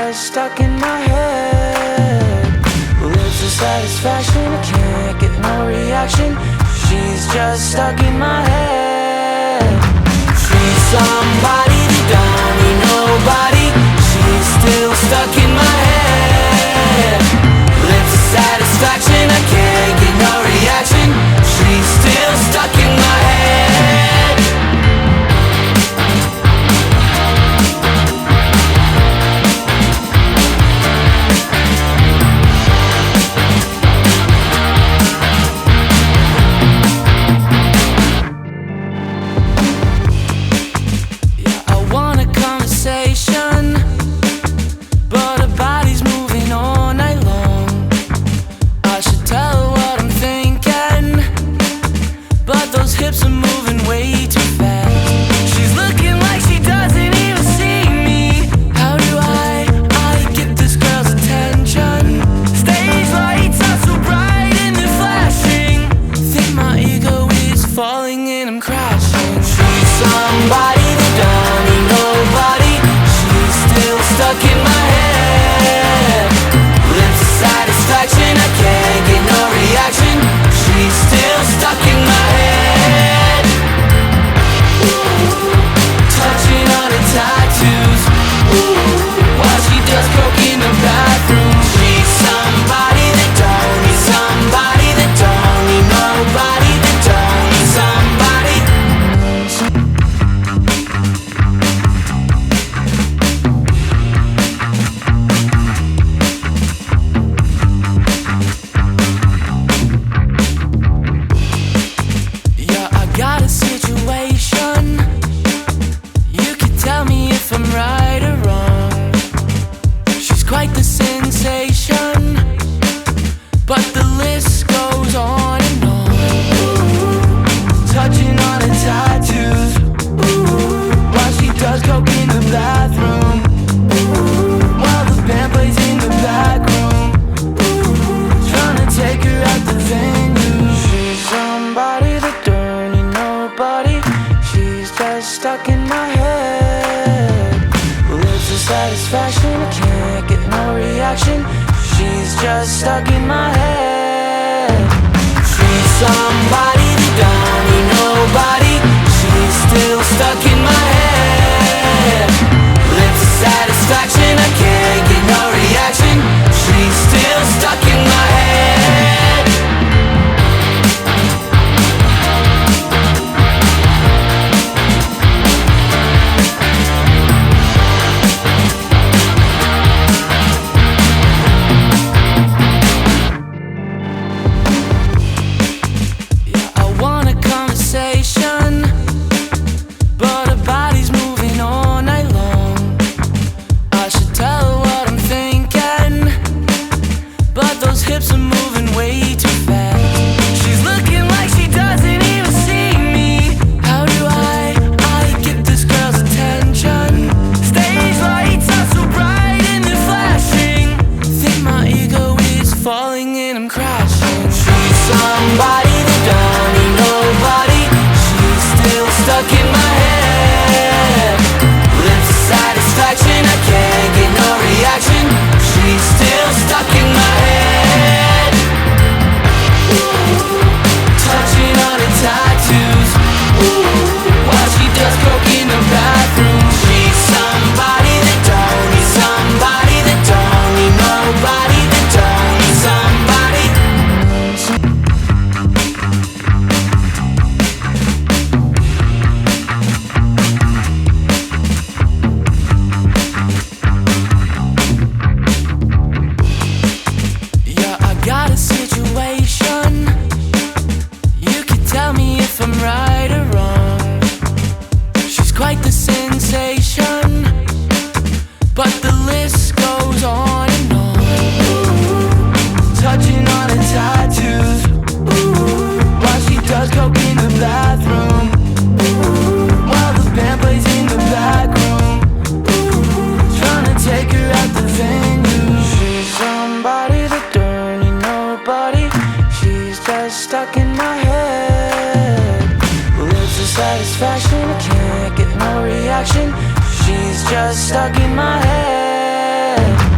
just stuck in my head. Lips of satisfaction, I can't get no reaction. She's just stuck in my head. She's somebody that don't need nobody. She's still stuck in my head. Lips of satisfaction, I can't get no reaction. She's still stuck in my head. But her body's moving all night long. I should tell her what I'm thinking, but those hips are moving way too fast. She's looking like she doesn't even see me. How do I get this girl's attention? Stage lights are so bright and they're flashing. Think my ego is falling and I'm crashing. She's somebody that don't need nobody. She's still stuck in my head. Lips of satisfaction, I can't get no reaction. She's still stuck in my head. Touching on her tattoos, while she does coke in the bathroom. She's somebody that don't need somebody, that don't need nobody, that don't need somebody. Got a situation. You can tell me if I'm right or wrong. She's quite the sensation, but the list goes on and on. Touching on her tattoos, while she does coke in the bathroom, while the band plays in the back room, trying to take her out the venue. She's somebody that don't need nobody. She's just stuck in my head. Lips of satisfaction, I can't get no reaction. She's just stuck in my head. She's somebody that don't need nobody. She's still stuck in my head. Lips of satisfaction, I can't get no reaction. She's still stuck in my head. But her body's moving all night long. I should tell her what I'm thinking, but those hips are moving way too fast. She's looking like she doesn't even see me. How do I get this girl's attention? Stage lights are so bright and they're flashing. Think my ego is falling and I'm crashing. She's somebody that don't need nobody. She's still stuck in my head. Lips of satisfaction, I can't get no reaction. She's still stuck in my head. Touching on her tattoos, while she does coke in the bathroom. She's somebody that don't need somebody, that don't need nobody, that don't need somebody. Got a situation. You can tell me if I'm right or wrong. She's quite the sensation, but the list goes on and on. Touching on her tattoos, while she does coke in the bathroom, while the band plays in the back room, trying to take her out the venue. She's somebody that don't need nobody. She's just stuck in my head. Lips of satisfaction, I can't get no reaction. She's just stuck in my head.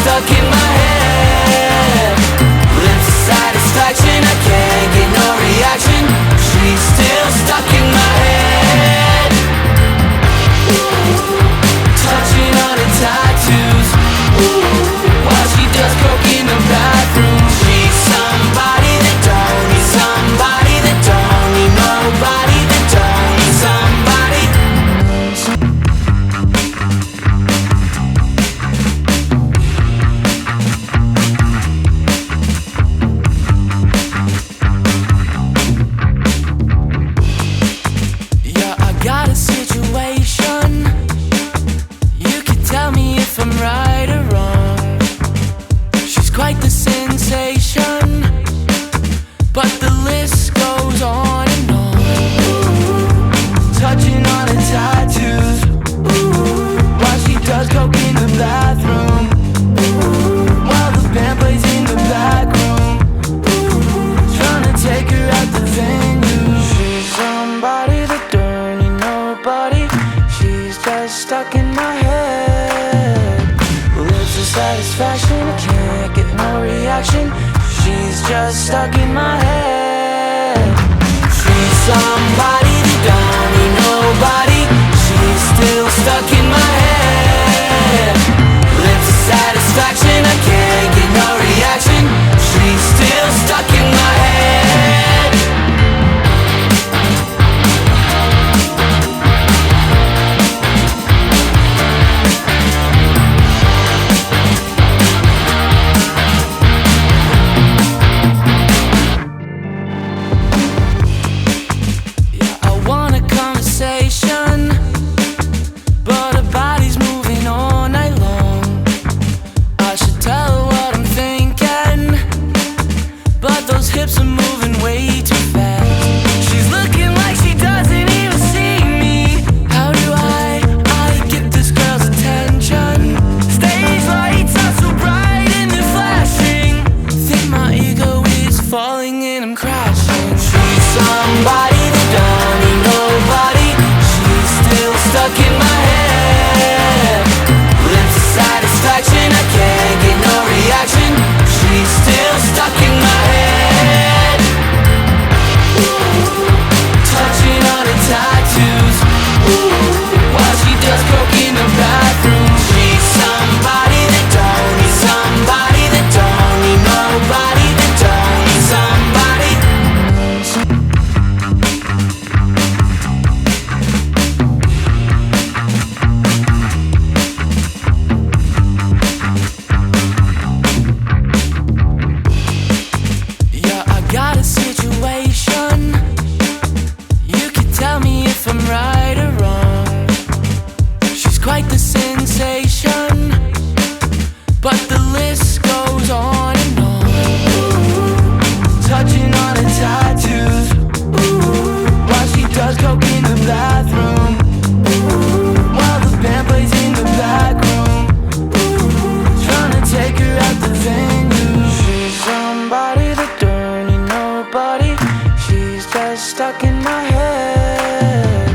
stuck in my head. Lips of satisfaction, I can't get no reaction. She's still stuck in my head. Touching on her tattoos, while she does coke in the bathroom. She's somebody that don't need somebody that don't need nobody that don't need somebody. Yeah, I got a situation. You can tell me if I'm right or wrong. She's quite the sensation, but the list goes on and on. Touching on her tattoos, while she does coke in the bathroom, while the band plays in the back room, trying to take her out the venue. She's somebody that don't need nobody. She's just stuck in my head. Lips of satisfaction, I can't get no reaction. She's just stuck in my head. She's somebody that don't need nobody. She's still stuck in my head. Lips of satisfaction, I can't get no reaction. She's still stuck in my head. I want a conversation, but her body's moving all night long. I should tell her what I'm thinking, but those hips are moving way too fast. She's looking like she doesn't even see me. How do I get this girl's attention? Stage lights are so bright and they're flashing. Think my ego is falling and I'm crashing. She's somebody that don't need nobody. She's still stuck in my head. Lips of satisfaction, I can't get no reaction. She's still stuck in my head. Touching on her tattoos, while she does coke in the bathroom. She's somebody that don't need somebody that don't need nobody that don't need somebody. Yeah, I got a situation. You can tell me if I'm right or wrong. She's quite the sensation, but the list goes on and on. Touching on her tattoos, while she does coke in the bathroom, while the band plays in the back room, trying to take her out the venue. She's somebody that don't need nobody. She's just stuck in my head.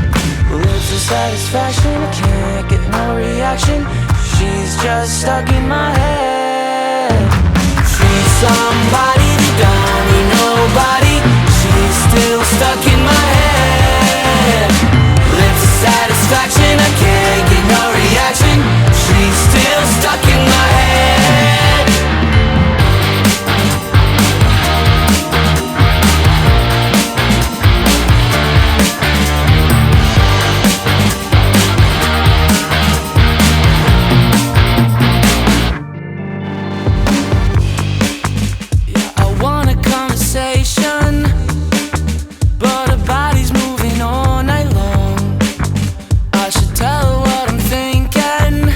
Lips of satisfaction, I can't get no reaction. She's just stuck in my head. She's somebody that don't need nobody. She's still stuck in my head. Lips of satisfaction, I can't get no reaction. She's still stuck in my head. I want a conversation, but her body's moving all night long. I should tell her what I'm thinking,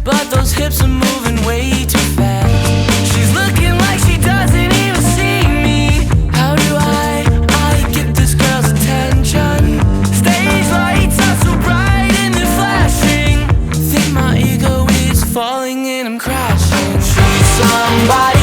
but those hips are moving way too fast. She's looking like she doesn't even see me. How do I get this girl's attention? Stage lights are so bright and they're flashing. Think my ego is falling and I'm crashing. She's somebody